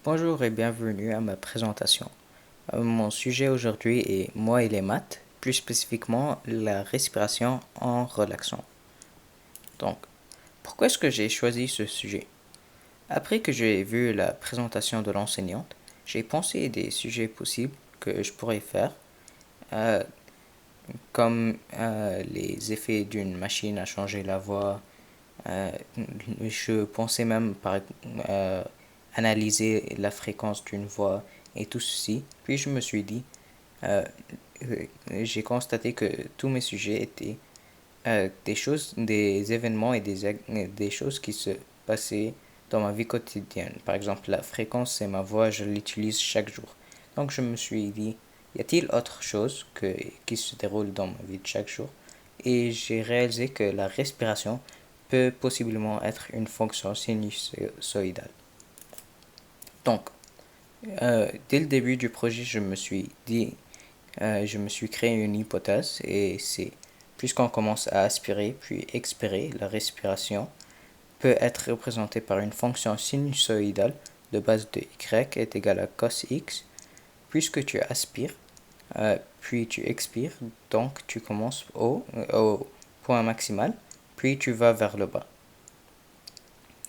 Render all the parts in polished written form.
Bonjour et bienvenue à ma présentation. Mon sujet aujourd'hui est moi et les maths, plus spécifiquement la respiration en relaxant. Donc, pourquoi est-ce que j'ai choisi ce sujet? Après que j'ai vu la présentation de l'enseignante, j'ai pensé des sujets possibles que je pourrais faire, euh, comme les effets d'une machine à changer la voix. Euh, je pensais même euh, analyser la fréquence d'une voix et tout ceci. Puis je me suis dit, euh, j'ai constaté que tous mes sujets étaient des choses, des événements et des choses qui se passaient dans ma vie quotidienne. Par exemple, la fréquence, c'est ma voix, je l'utilise chaque jour. Donc je me suis dit, y a-t-il autre chose qui se déroule dans ma vie de chaque jour? Et j'ai réalisé que la respiration peut possiblement être une fonction sinusoïdale. Donc, dès le début du projet, je me suis créé une hypothèse et c'est puisqu'on commence à aspirer puis expirer, la respiration peut être représentée par une fonction sinusoïdale de base de y est égale à cos x. Puisque tu aspires, puis tu expires, donc tu commences au point maximal, puis tu vas vers le bas.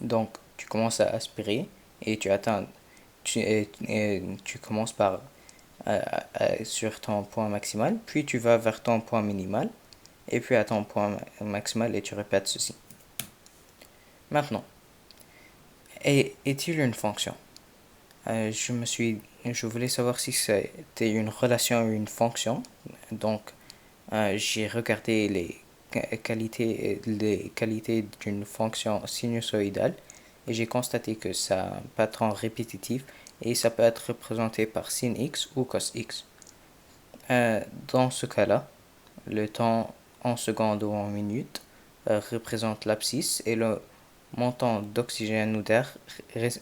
Donc tu commences à aspirer et tu commences par sur ton point maximal, puis tu vas vers ton point minimal, et puis à ton point maximal, et tu répètes ceci. Maintenant, est-il une fonction? Je voulais savoir si c'était une relation ou une fonction. Donc, j'ai regardé les qualités d'une fonction sinusoïdale et j'ai constaté que ça a un patron répétitif et ça peut être représenté par sin x ou cos x. Dans ce cas-là, le temps en secondes ou en minutes représente l'abscisse et le montant d'oxygène ou d'air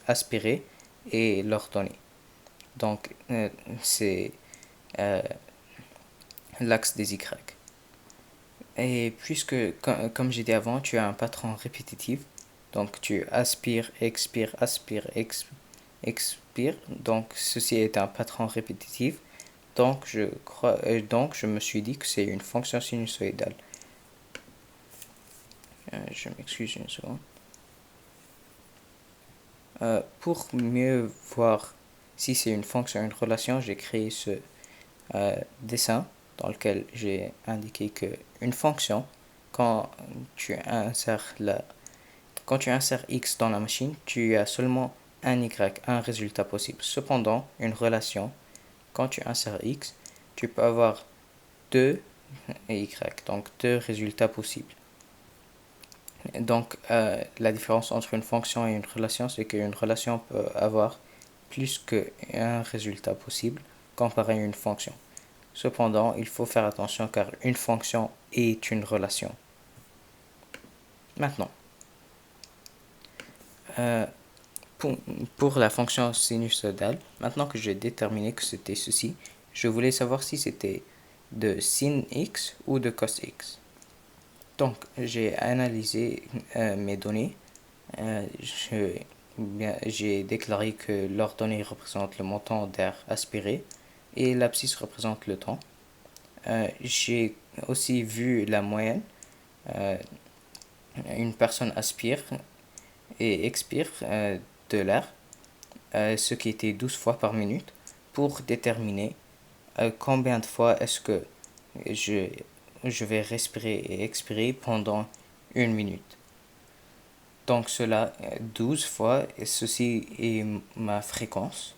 aspiré et l'ordonnée. Donc, c'est euh, l'axe des Y. Et puisque, comme j'ai dit avant, tu as un patron répétitif, donc tu aspires, expires. Donc, ceci est un patron répétitif. Donc je me suis dit que c'est une fonction sinusoïdale. Je m'excuse une seconde. Pour mieux voir si c'est une fonction ou une relation, j'ai créé ce dessin dans lequel j'ai indiqué que une fonction, quand tu insères quand tu insères x dans la machine, tu as seulement un y, un résultat possible. Cependant, une relation, quand tu insères x, tu peux avoir deux y, donc deux résultats possibles. Donc, la différence entre une fonction et une relation, c'est qu'une relation peut avoir plus qu'un résultat possible comparé à une fonction. Cependant, il faut faire attention car une fonction est une relation. Maintenant, euh, pour, pour la fonction sinusoïdale, maintenant que j'ai déterminé que c'était ceci, je voulais savoir si c'était de sin x ou de cos x. Donc, j'ai analysé mes données. Euh, je- j'ai déclaré que l'ordonnée représente le montant d'air aspiré et l'abscisse représente le temps. J'ai aussi vu la moyenne. Euh, une personne aspire et expire de l'air, ce qui était 12 fois par minute, pour déterminer combien de fois est-ce que je, je vais respirer et expirer pendant une minute. Donc cela 12 fois, et ceci est ma fréquence.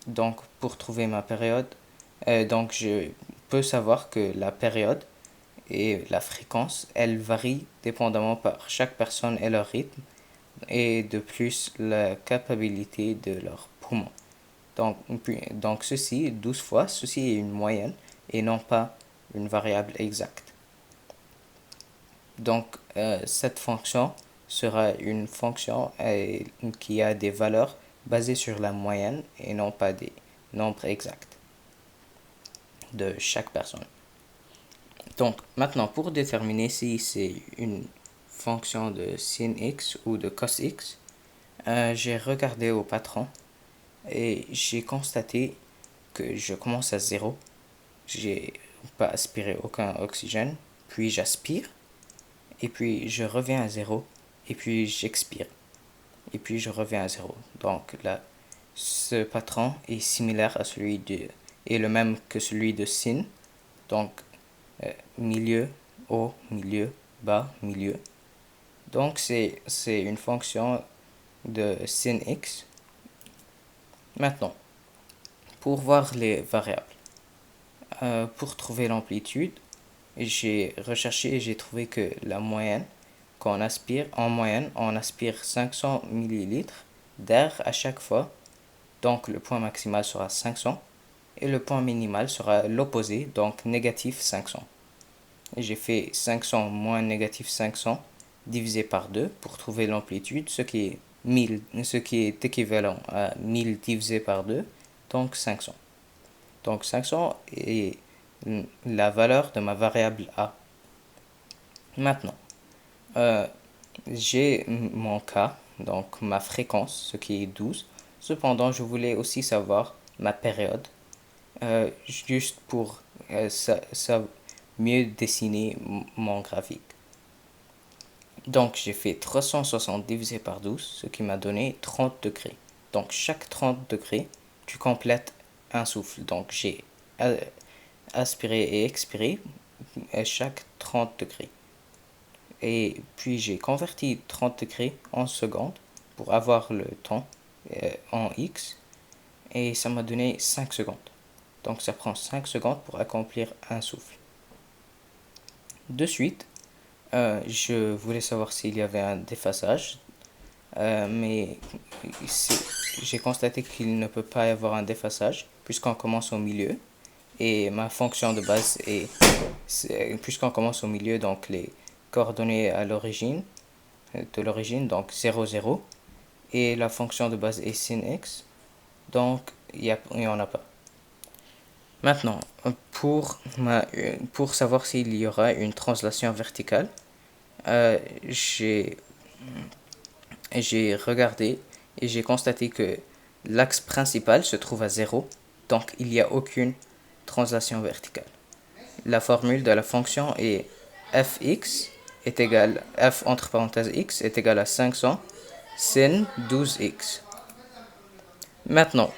Donc pour trouver ma période, donc je peux savoir que la période et la fréquence, elles varient dépendamment par chaque personne et leur rythme, et de plus la capacité de leurs poumons. Donc ceci, 12 fois, ceci est une moyenne et non pas une variable exacte. Donc cette fonction sera une fonction qui a des valeurs basées sur la moyenne et non pas des nombres exacts de chaque personne. Donc maintenant pour déterminer si c'est une fonction de sin x ou de cos x, j'ai regardé au patron et j'ai constaté que je commence à 0. J'ai pas aspiré aucun oxygène, puis j'aspire, et puis je reviens à 0, et puis j'expire, et puis je reviens à 0. Donc là, ce patron est similaire à celui est le même que celui de sin. Donc milieu, haut, milieu, bas, milieu. Donc c'est une fonction de sin x. Maintenant, pour voir les variables, pour trouver l'amplitude, j'ai recherché et j'ai trouvé que la moyenne, en moyenne, on aspire 500 millilitres d'air à chaque fois. Donc le point maximal sera 500 et le point minimal sera l'opposé, donc négatif 500. Et j'ai fait 500 moins négatif 500 divisé par 2 pour trouver l'amplitude, ce qui est équivalent à 1000 divisé par 2, donc 500. Donc 500 est la valeur de ma variable A. Maintenant, j'ai mon K, donc ma fréquence, ce qui est 12. Cependant, je voulais aussi savoir ma période, juste pour mieux dessiner mon graphique. Donc j'ai fait 360 divisé par 12, ce qui m'a donné 30 degrés. Donc chaque 30 degrés, tu complètes un souffle. Donc j'ai aspiré et expiré à chaque 30 degrés. Et puis j'ai converti 30 degrés en secondes pour avoir le temps en X. Et ça m'a donné 5 secondes. Donc ça prend 5 secondes pour accomplir un souffle. De suite, je voulais savoir s'il y avait un déphasage, mais j'ai constaté qu'il ne peut pas y avoir un déphasage puisqu'on commence au milieu. Et ma fonction de base puisqu'on commence au milieu, donc les coordonnées à l'origine, donc 0, 0. Et la fonction de base est sin x, donc il n'y en a pas. Maintenant, pour savoir s'il y aura une translation verticale, j'ai regardé et j'ai constaté que l'axe principal se trouve à 0, donc il n'y a aucune translation verticale. La formule de la fonction est fx est égal f entre parenthèses x est égal à 500 sin 12x. Maintenant,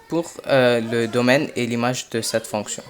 pour le domaine et l'image de cette fonction.